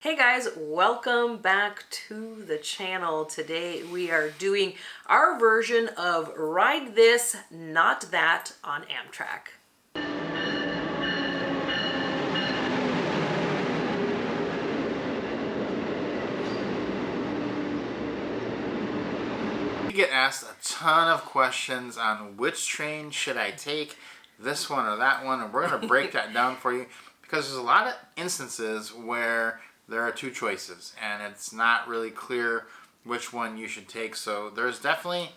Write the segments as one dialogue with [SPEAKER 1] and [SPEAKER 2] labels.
[SPEAKER 1] Hey guys, welcome back to the channel. Today we are doing our version of Ride This, Not That on Amtrak.
[SPEAKER 2] We get asked a ton of questions on which train should I take, this one or that one, and we're going to break that down for you because there's a lot of instances where there are two choices and it's not really clear which one you should take. So there's definitely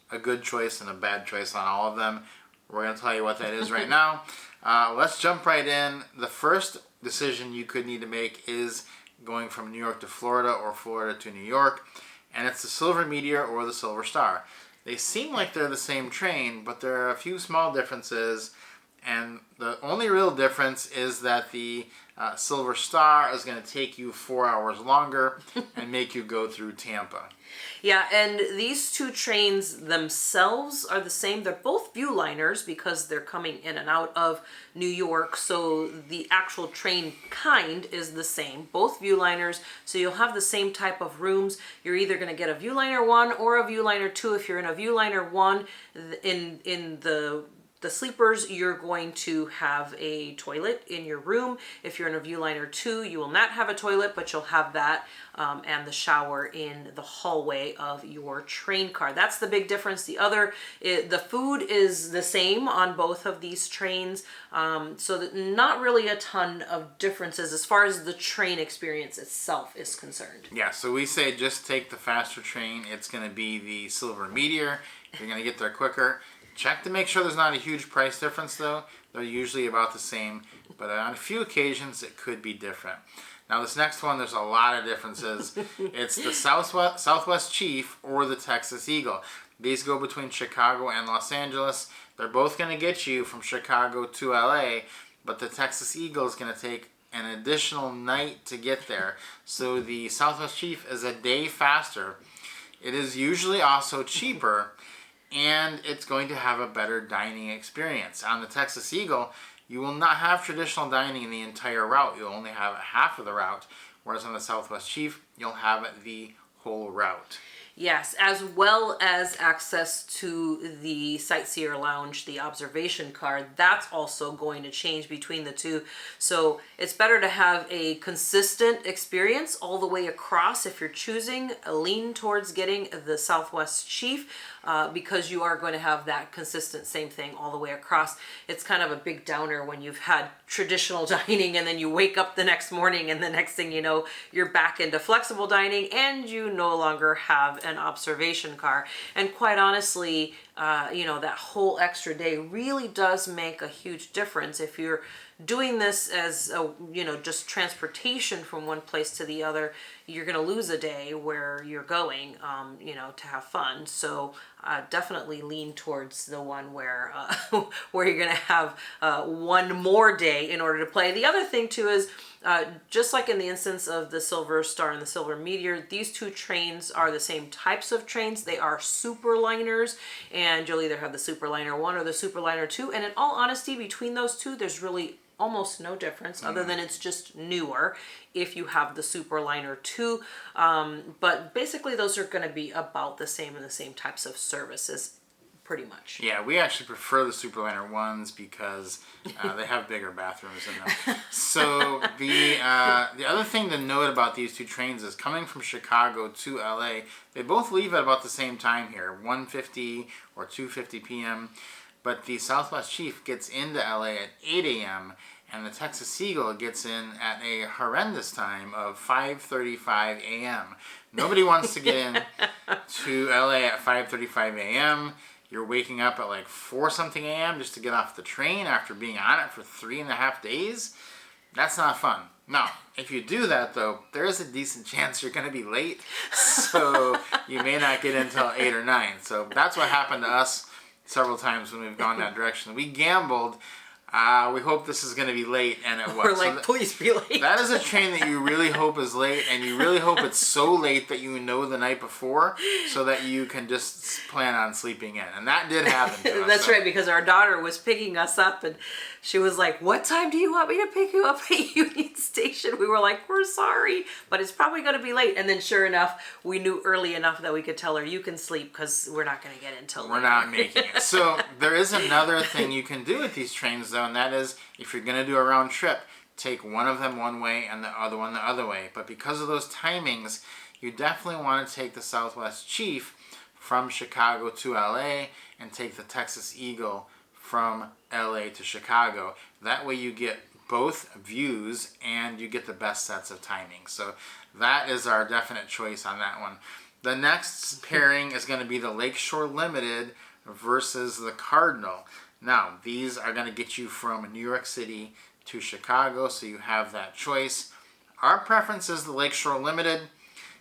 [SPEAKER 2] a good choice and a bad choice on all of them. We're going to tell you what that is right now. Let's jump right in. The first decision you could need to make is going from New York to Florida or Florida to New York. And it's the Silver Meteor or the Silver Star. They seem like they're the same train, but there are a few small differences, and the only real difference is that the Silver Star is going to take you 4 hours longer and make you go through Tampa.
[SPEAKER 1] Yeah, and these two trains themselves are the same. They're both Viewliners because they're coming in and out of New York, so the actual train kind is the same. Both Viewliners, so you'll have the same type of rooms. You're either going to get a Viewliner 1 or a Viewliner 2. If you're in a Viewliner 1, in the sleepers, you're going to have a toilet in your room. If you're in a Viewliner 2, you will not have a toilet, but you'll have that and the shower in the hallway of your train car. That's the big difference. The food is the same on both of these trains, so that not really a ton of differences as far as the train experience itself is concerned.
[SPEAKER 2] Yeah, so we say just take the faster train. It's going to be the Silver Meteor. You're going to get there quicker. Check to make sure there's not a huge price difference, though. They're usually about the same, but on a few occasions it could be different. Now this next one, there's a lot of differences. It's the Southwest Chief or the Texas Eagle. These go between Chicago and Los Angeles. They're both going to get you from Chicago to LA, but the Texas Eagle is going to take an additional night to get there. So the Southwest Chief is a day faster. It is usually also cheaper, and it's going to have a better dining experience. On the Texas Eagle, you will not have traditional dining in the entire route. You'll only have half of the route, whereas on the Southwest Chief, you'll have the whole route.
[SPEAKER 1] Yes, as well as access to the Sightseer Lounge, the observation car. That's also going to change between the two. So it's better to have a consistent experience all the way across if you're choosing a lean towards getting the Southwest Chief, because you are going to have that consistent same thing all the way across. It's kind of a big downer when you've had traditional dining and then you wake up the next morning and the next thing you know, you're back into flexible dining and you no longer have an observation car. And quite honestly, that whole extra day really does make a huge difference. If you're doing this as just transportation from one place to the other, you're going to lose a day where you're going, to have fun. So definitely lean towards the one where where you're going to have one more day in order to play. The other thing too is, just like in the instance of the Silver Star and the Silver Meteor, these two trains are the same types of trains. They are superliners, and you'll either have the Superliner 1 or the Superliner 2. And in all honesty, between those two, there's really almost no difference other than it's just newer if you have the Superliner 2. But basically, those are going to be about the same and the same types of services. Pretty much.
[SPEAKER 2] Yeah, we actually prefer the Superliner ones because they have bigger bathrooms in them. So the other thing to note about these two trains is coming from Chicago to LA, they both leave at about the same time here, 1:50 or 2:50 p.m. But the Southwest Chief gets into LA at 8 a.m. and the Texas Eagle gets in at a horrendous time of 5:35 a.m. Nobody wants to get in to LA at 5:35 a.m. You're waking up at like 4 something a.m. just to get off the train after being on it for 3.5 days. That's not fun. Now, if you do that though, there is a decent chance you're going to be late. So you may not get in until 8 or 9. So that's what happened to us several times when we've gone that direction. We gambled We hope this is going to be late, and it was.
[SPEAKER 1] We're like, please be late.
[SPEAKER 2] That is a train that you really hope is late, and you really hope it's so late that you know the night before, so that you can just plan on sleeping in. And that did happen to us.
[SPEAKER 1] That's right, because our daughter was picking us up, and she was like, what time do you want me to pick you up at Union Station? We were like, we're sorry, but it's probably going to be late. And then sure enough, we knew early enough that we could tell her, you can sleep because we're not going to get in until
[SPEAKER 2] We're not making it. So there is another thing you can do with these trains, though, and that is, if you're going to do a round trip, take one of them one way and the other one the other way. But because of those timings, you definitely want to take the Southwest Chief from Chicago to LA and take the Texas Eagle from LA to Chicago. That way you get both views and you get the best sets of timing. So that is our definite choice on that one. The next pairing is going to be the Lakeshore Limited versus the Cardinal. Now, these are going to get you from New York City to Chicago, so you have that choice. Our preference is the Lakeshore Limited.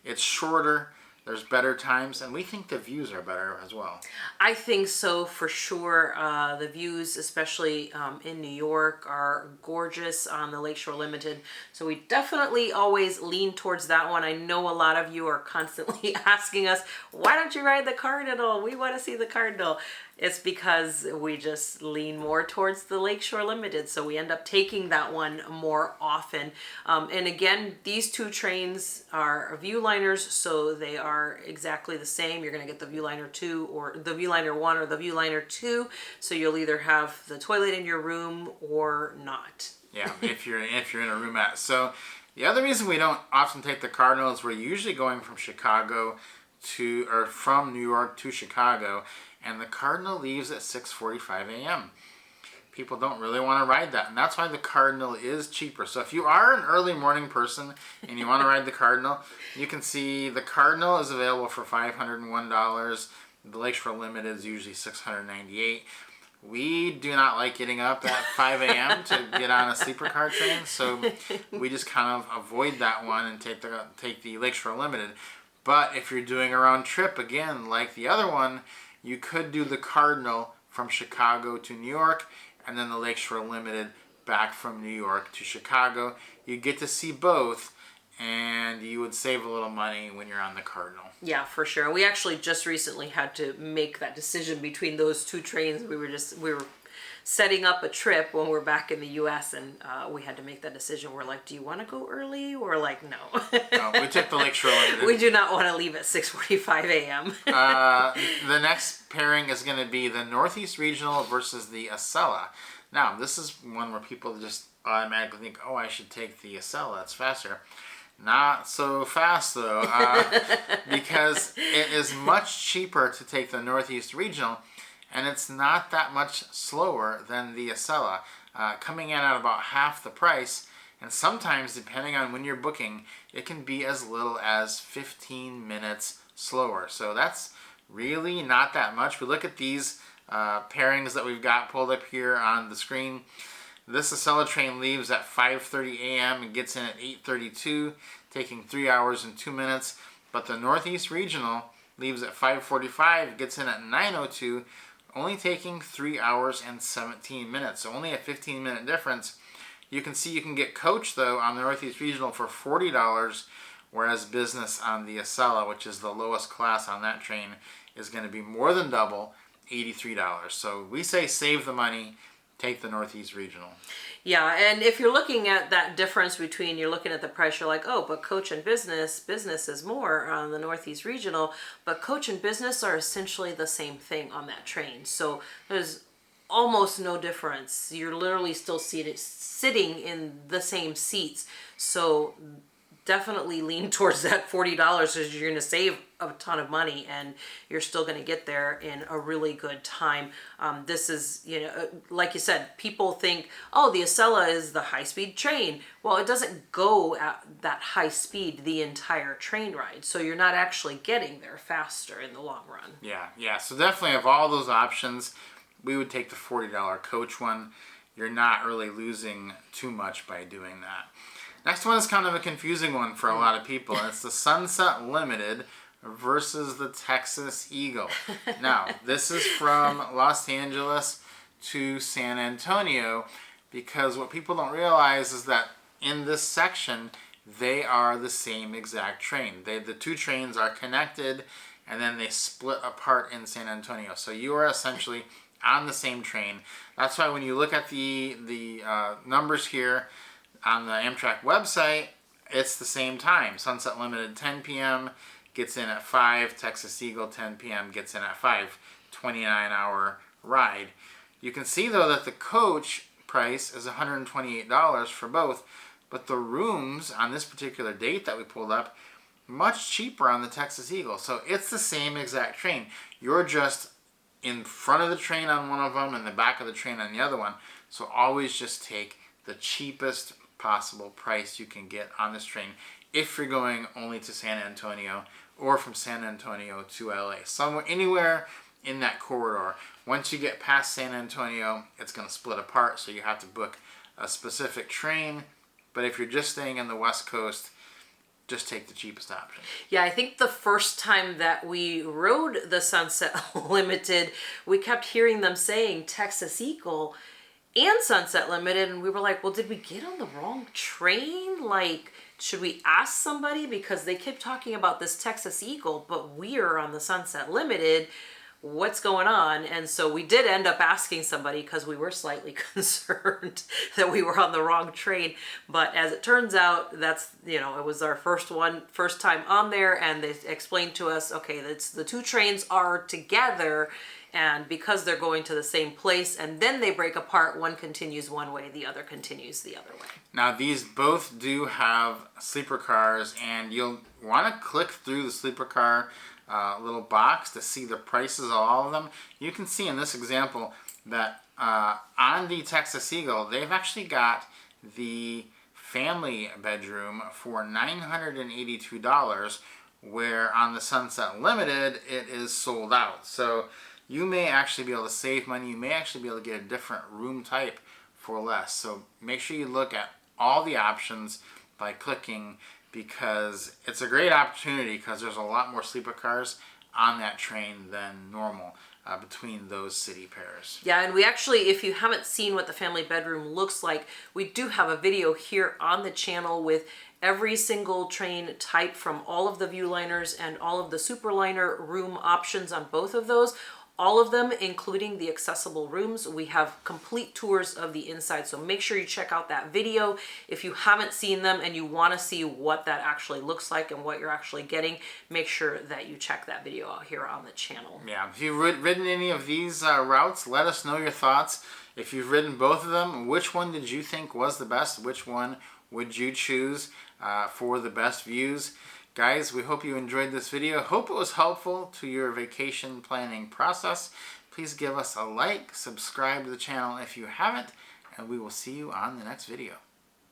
[SPEAKER 2] It's shorter, there's better times, and we think the views are better as well.
[SPEAKER 1] I think so, for sure. The views, especially in New York, are gorgeous on the Lakeshore Limited. So we definitely always lean towards that one. I know a lot of you are constantly asking us, why don't you ride the Cardinal? We want to see the Cardinal. It's because we just lean more towards the Lakeshore Limited, so we end up taking that one more often. And again, these two trains are Viewliners, so they are exactly the same. You're going to get the Viewliner 2 or the Viewliner 1 or the Viewliner 2, so you'll either have the toilet in your room or not.
[SPEAKER 2] Yeah, if you're in a roomette. So the other reason we don't often take the Cardinal is we're usually going from from New York to Chicago, and the Cardinal leaves at 6:45 a.m. People don't really want to ride that, and that's why the Cardinal is cheaper. So if you are an early morning person and you want to ride the Cardinal, you can see the Cardinal is available for $501. The Lakeshore Limited is usually $698. We do not like getting up at 5 a.m. to get on a sleeper car train, so we just kind of avoid that one and take the Lakeshore Limited. But if you're doing a round trip, again, like the other one, you could do the Cardinal from Chicago to New York, and then the Lakeshore Limited back from New York to Chicago. You get to see both, and you would save a little money when you're on the Cardinal.
[SPEAKER 1] Yeah, for sure. We actually just recently had to make that decision between those two trains. We were setting up a trip when we're back in the U.S. and we had to make that decision. We're like, do you want to go early? We're like, no.
[SPEAKER 2] No, we took the Lakeshore Limited.
[SPEAKER 1] We do not want to leave at 6:45 a.m.
[SPEAKER 2] The next pairing is going to be the Northeast Regional versus the Acela. Now, this is one where people just automatically think, oh, I should take the Acela. It's faster. Not so fast, though, because it is much cheaper to take the Northeast Regional, and it's not that much slower than the Acela, coming in at about half the price, and sometimes, depending on when you're booking, it can be as little as 15 minutes slower. So that's really not that much. We look at these pairings that we've got pulled up here on the screen. This Acela train leaves at 5:30 a.m. and gets in at 8:32, taking 3 hours and 2 minutes. But the Northeast Regional leaves at 5:45, gets in at 9:02, only taking 3 hours and 17 minutes. So only a 15-minute difference. You can see you can get coach, though, on the Northeast Regional for $40, whereas business on the Acela, which is the lowest class on that train, is going to be more than double, $83. So we say save the money. Take the Northeast Regional.
[SPEAKER 1] Yeah, and if you're looking at that difference between, you're looking at the price, you're like, oh, but coach and business is more on the Northeast Regional, but coach and business are essentially the same thing on that train. So there's almost no difference. You're literally still sitting in the same seats. So definitely lean towards that $40 because you're going to save a ton of money and you're still going to get there in a really good time. This is, like you said, people think, oh, the Acela is the high-speed train. Well, it doesn't go at that high speed the entire train ride, so you're not actually getting there faster in the long run.
[SPEAKER 2] Yeah. So definitely of all those options, we would take the $40 coach one. You're not really losing too much by doing that. Next one is kind of a confusing one for a lot of people, and it's the Sunset Limited versus the Texas Eagle. Now, this is from Los Angeles to San Antonio, because what people don't realize is that in this section, they are the same exact train. The two trains are connected, and then they split apart in San Antonio. So you are essentially on the same train. That's why when you look at the numbers here on the Amtrak website, it's the same time. Sunset Limited 10 p.m. gets in at 5. Texas Eagle 10 p.m. gets in at 5. 29-hour ride. You can see though that the coach price is $128 for both, but the rooms on this particular date that we pulled up, much cheaper on the Texas Eagle. So it's the same exact train. You're just in front of the train on one of them and the back of the train on the other one. So always just take the cheapest possible price you can get on this train if you're going only to San Antonio or from San Antonio to LA. Somewhere, anywhere in that corridor. Once you get past San Antonio, it's going to split apart, so you have to book a specific train. But if you're just staying in the West Coast, just take the cheapest option.
[SPEAKER 1] Yeah, I think the first time that we rode the Sunset Limited, we kept hearing them saying Texas Eagle and Sunset Limited, and we were like, well, did we get on the wrong train? Like, should we ask somebody? Because they kept talking about this Texas Eagle, but we're on the Sunset Limited. What's going on? And so we did end up asking somebody because we were slightly concerned that we were on the wrong train. But as it turns out, that's, it was our first time on there, and they explained to us, okay, that's the two trains are together, and because they're going to the same place and then they break apart, one continues one way, the other continues the other way.
[SPEAKER 2] Now these both do have sleeper cars, and you'll want to click through the sleeper car little box to see the prices of all of them. You can see in this example that on the Texas Eagle, they've actually got the family bedroom for $982, where on the Sunset Limited, it is sold out. So you may actually be able to save money. You may actually be able to get a different room type for less. So make sure you look at all the options by clicking, because it's a great opportunity because there's a lot more sleeper cars on that train than normal between those city pairs.
[SPEAKER 1] Yeah, and we actually, if you haven't seen what the family bedroom looks like, we do have a video here on the channel with every single train type from all of the Viewliners and all of the Superliner room options on both of those. All of them, including the accessible rooms. We have complete tours of the inside, so make sure you check out that video. If you haven't seen them and you want to see what that actually looks like and what you're actually getting, make sure that you check that video out here on the channel.
[SPEAKER 2] Yeah, if you've ridden any of these routes, let us know your thoughts. If you've ridden both of them, which one did you think was the best? Which one would you choose for the best views? Guys, we hope you enjoyed this video. Hope it was helpful to your vacation planning process. Please give us a like, subscribe to the channel if you haven't, and we will see you on the next video.